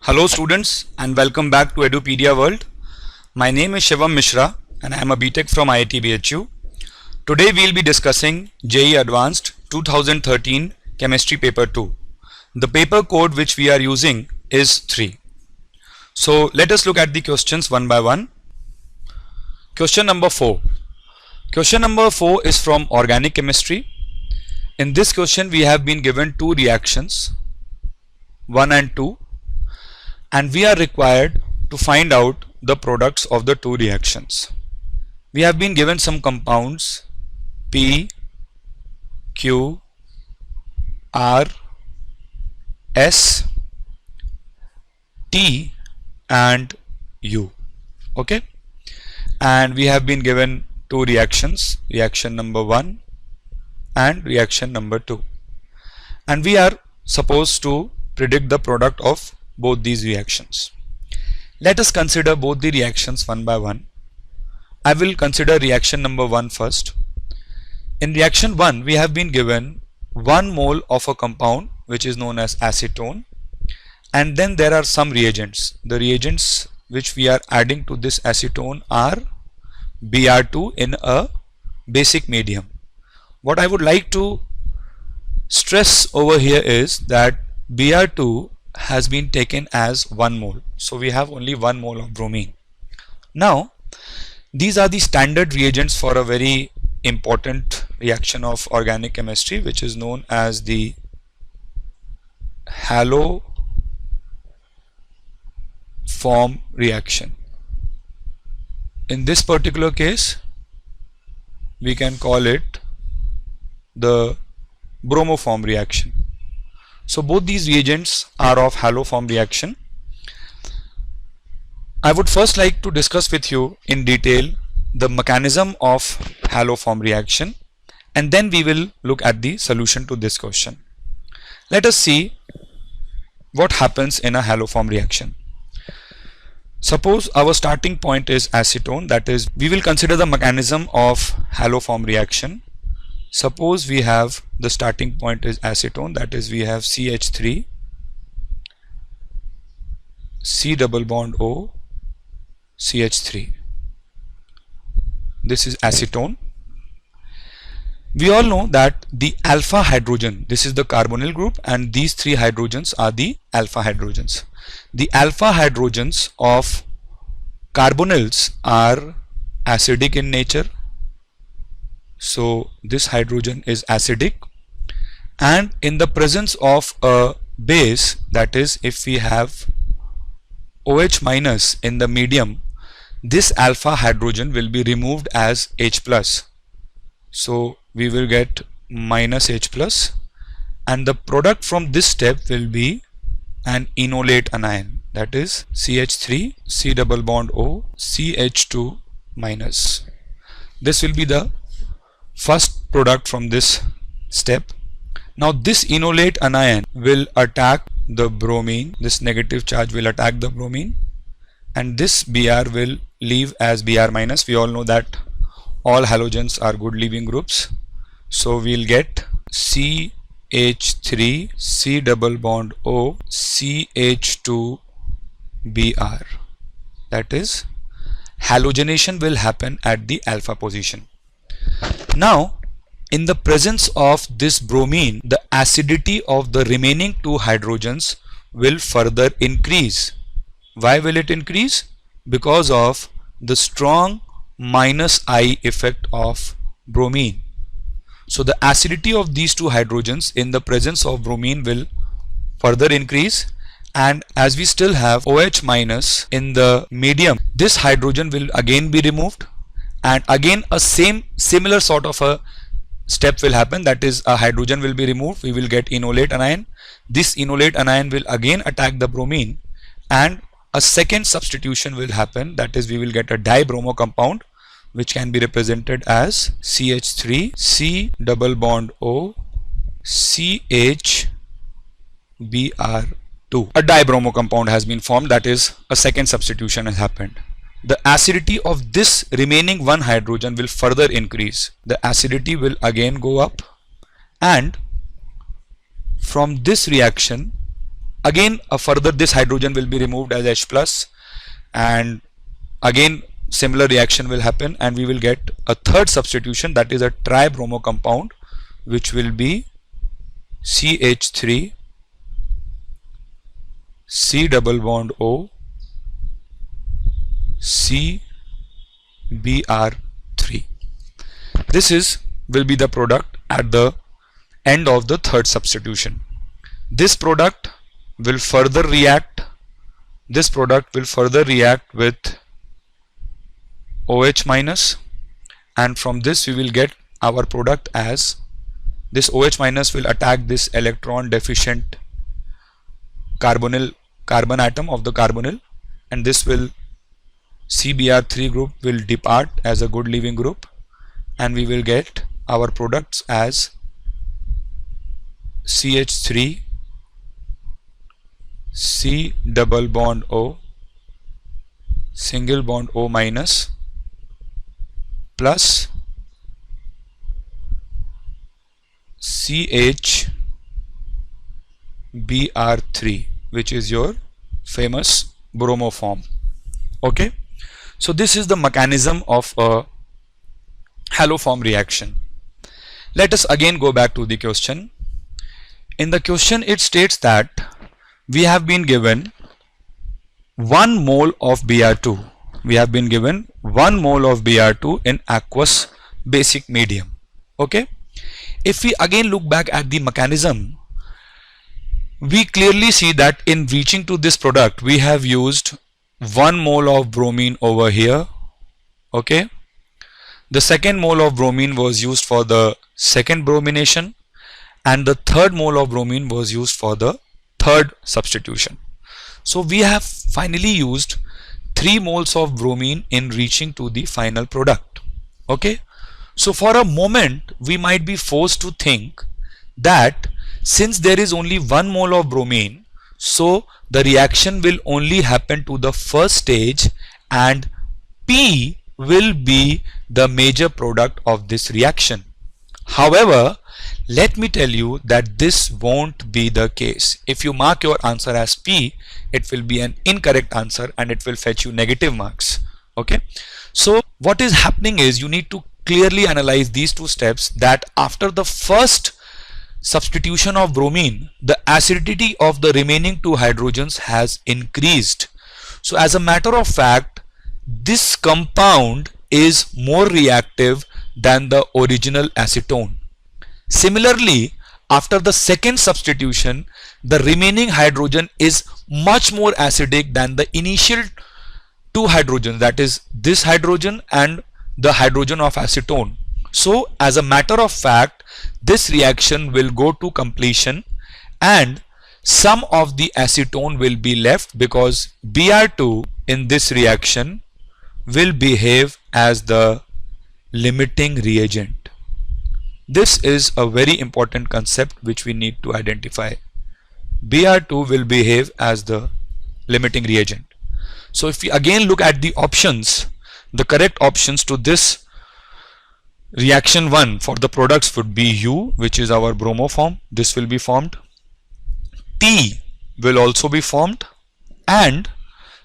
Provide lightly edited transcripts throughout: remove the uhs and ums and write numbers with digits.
Hello students and welcome back to Edupedia World. My name is Shivam Mishra and I am a BTech from IIT BHU. Today we will be discussing JEE Advanced 2013 Chemistry Paper 2. The paper code which we are using is 3. So let us look at the questions one by one. Question number 4. Question number 4 is from Organic Chemistry. In this question we have been given two reactions, 1 and 2. And we are required to find out the products of the two reactions. We have been given some compounds P, Q, R, S, T and U. Okay, and we have been given two reactions, reaction number 1 and reaction number 2, and we are supposed to predict the product of both these reactions. Let us consider both the reactions one by one. I will consider reaction number 1 first. In reaction 1 we have been given 1 mole of a compound which is known as acetone, and then there are some reagents. The reagents which we are adding to this acetone are Br2 in a basic medium. What I would like to stress over here is that Br2 has been taken as 1 mole. So we have only 1 mole of bromine. Now these are the standard reagents for a very important reaction of organic chemistry which is known as the haloform reaction. In this particular case we can call it the bromoform reaction. So both these reagents are of haloform reaction. I would first like to discuss with you in detail the mechanism of haloform reaction, and then we will look at the solution to this question. Let us see what happens in a haloform reaction. Suppose our starting point is acetone, that is, we will consider the mechanism of haloform reaction. Suppose we have the starting point is acetone, that is we have CH3, C double bond O, CH3. This is acetone. We all know that the alpha hydrogen, this is the carbonyl group, and these 3 hydrogens are the alpha hydrogens. The alpha hydrogens of carbonyls are acidic in nature. So this hydrogen is acidic, and in the presence of a base, that is if we have OH minus in the medium, this alpha hydrogen will be removed as H plus. So we will get minus H plus, and the product from this step will be an enolate anion, that is CH3, C double bond O, CH2 minus. This will be the first product from this step. Now this enolate anion will attack the bromine, this negative charge will attack the bromine, and this Br will leave as Br minus. We all know that all halogens are good leaving groups. So we'll get CH3, C double bond O, CH2 Br. That is, halogenation will happen at the alpha position. Now in the presence of this bromine, the acidity of the remaining 2 hydrogens will further increase. Why will it increase? Because of the strong minus I effect of bromine. So the acidity of these 2 hydrogens in the presence of bromine will further increase, and as we still have OH minus in the medium, this hydrogen will again be removed, and again a similar sort of a step will happen, that is a hydrogen will be removed, we will get enolate anion. This enolate anion will again attack the bromine, and a second substitution will happen, that is we will get a dibromo compound which can be represented as CH3, C double bond O, CH Br2. A dibromo compound has been formed, that is a second substitution has happened. The acidity of this remaining 1 hydrogen will further increase. The acidity will again go up, and from this reaction again further this hydrogen will be removed as H plus, and again similar reaction will happen, and we will get a third substitution, that is a tribromo compound, which will be CH3 C double bond O C Br3. This will be the product at the end of the third substitution. This product will further react with OH minus, and from this we will get our product as this OH minus will attack this electron deficient carbon atom of the carbonyl, and this will CBr3 group will depart as a good leaving group, and we will get our products as CH3 C double bond O single bond O minus plus CH Br3, which is your famous bromo form. Okay, so this is the mechanism of a haloform reaction. Let us again go back to the question. In the question it states that we have been given 1 mole of Br2. We have been given 1 mole of Br2 in aqueous basic medium. Okay, if we again look back at the mechanism, we clearly see that in reaching to this product we have used 1 mole of bromine over here. Okay, the second mole of bromine was used for the second bromination, and the third mole of bromine was used for the third substitution. So we have finally used 3 moles of bromine in reaching to the final product. Okay, so for a moment we might be forced to think that since there is only 1 mole of bromine, so the reaction will only happen to the first stage, and P will be the major product of this reaction. However, let me tell you that this won't be the case. If you mark your answer as P, it will be an incorrect answer and it will fetch you negative marks. Okay, so what is happening is you need to clearly analyze these two steps, that after the first substitution of bromine, the acidity of the remaining 2 hydrogens has increased. So as a matter of fact, this compound is more reactive than the original acetone. Similarly, after the second substitution, the remaining hydrogen is much more acidic than the initial 2 hydrogens, that is this hydrogen and the hydrogen of acetone. So as a matter of fact, this reaction will go to completion and some of the acetone will be left, because Br2 in this reaction will behave as the limiting reagent. This is a very important concept which we need to identify. Br2 will behave as the limiting reagent. So if we again look at the options, the correct options to this reaction 1 for the products would be U, which is our bromo form. This will be formed. T will also be formed, and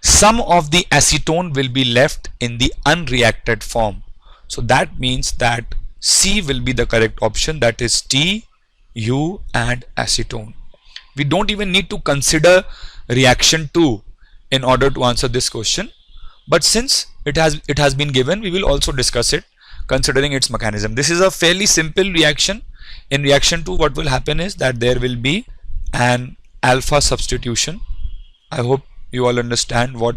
some of the acetone will be left in the unreacted form. So that means that C will be the correct option, that is T, U and acetone. We don't even need to consider reaction 2 in order to answer this question, but since it has been given, we will also discuss it considering its mechanism. This is a fairly simple reaction. In reaction 2, what will happen is that there will be an alpha substitution. I hope you all understand what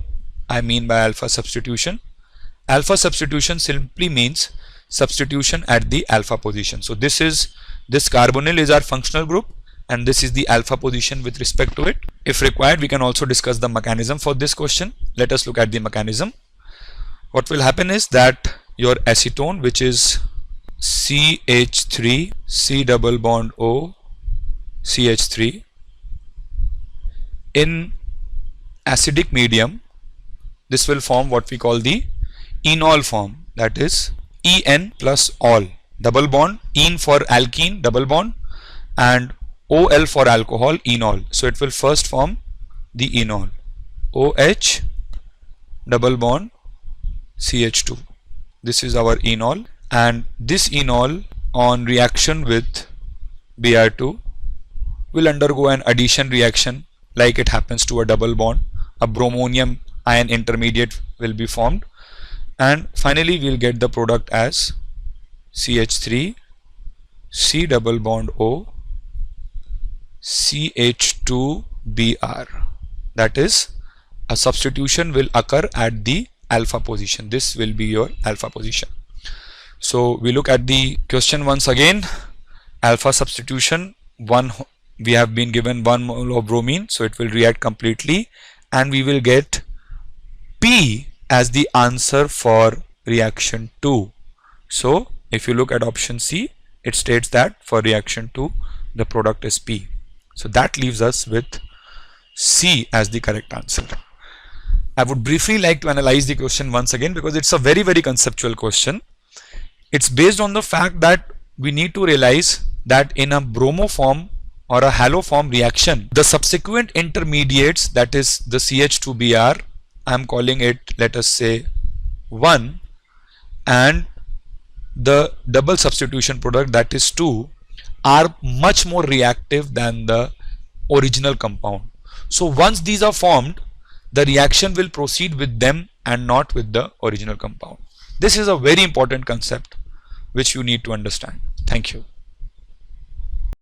I mean by alpha substitution. Alpha substitution simply means substitution at the alpha position. So this carbonyl is our functional group, and this is the alpha position with respect to it. If required, we can also discuss the mechanism for this question. Let us look at the mechanism. What will happen is that your acetone, which is CH3 C double bond O CH3, in acidic medium, this will form what we call the enol form, that is En plus ol, double bond, en for alkene, double bond, and OL for alcohol, enol. So it will first form the enol. OH double bond CH2. This is our enol, and this enol on reaction with Br2 will undergo an addition reaction like it happens to a double bond. A bromonium ion intermediate will be formed, and finally we'll get the product as CH3 C double bond O CH2Br. That is, a substitution will occur at the alpha position. This will be your alpha position. So we look at the question once again. Alpha substitution, we have been given 1 mole of bromine, so it will react completely, and we will get P as the answer for reaction 2. So if you look at option C, it states that for reaction 2 the product is P. So that leaves us with C as the correct answer. I would briefly like to analyze the question once again because it's a very conceptual question. It's based on the fact that we need to realize that in a bromo form or a halo form reaction, the subsequent intermediates, that is the CH2Br, I am calling it, let us say 1, and the double substitution product, that is 2, are much more reactive than the original compound. So once these are formed, the reaction will proceed with them and not with the original compound. This is a very important concept which you need to understand. Thank you.